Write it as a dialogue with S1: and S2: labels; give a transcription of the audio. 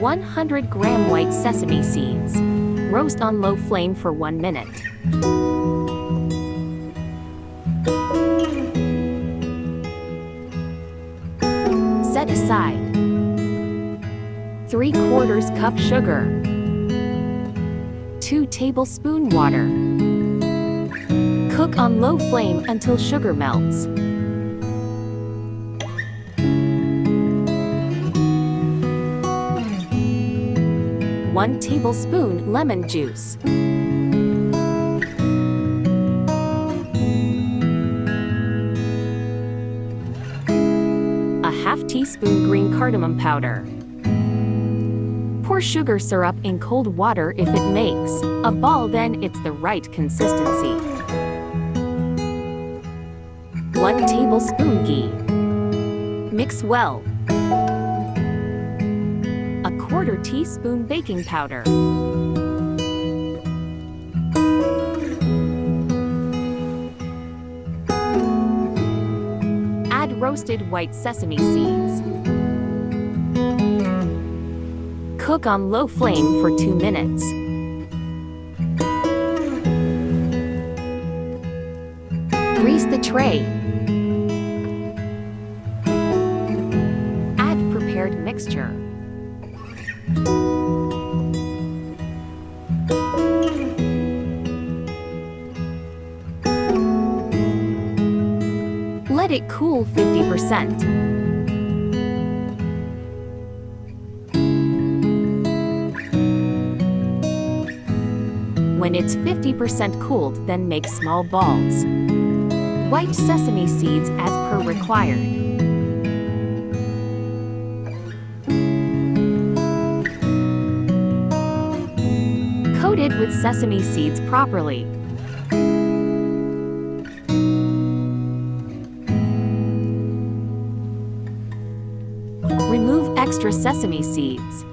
S1: 100-gram white sesame seeds. Roast on low flame for 1 minute. Set aside. 3/4 cup sugar. 2 tablespoons water. Cook on low flame until sugar melts. 1 tablespoon lemon juice. A half teaspoon green cardamom powder. Pour sugar syrup in cold water if it makes a ball, then it's the right consistency. 1 tablespoon ghee. Mix well. 1/4 teaspoon baking powder. Add roasted white sesame seeds. Cook on low flame for 2 minutes. Grease the tray. Add prepared mixture. Let it cool 50%. When it's 50% cooled, then make small balls. White sesame seeds as per required. Coated with sesame seeds properly. Remove extra sesame seeds.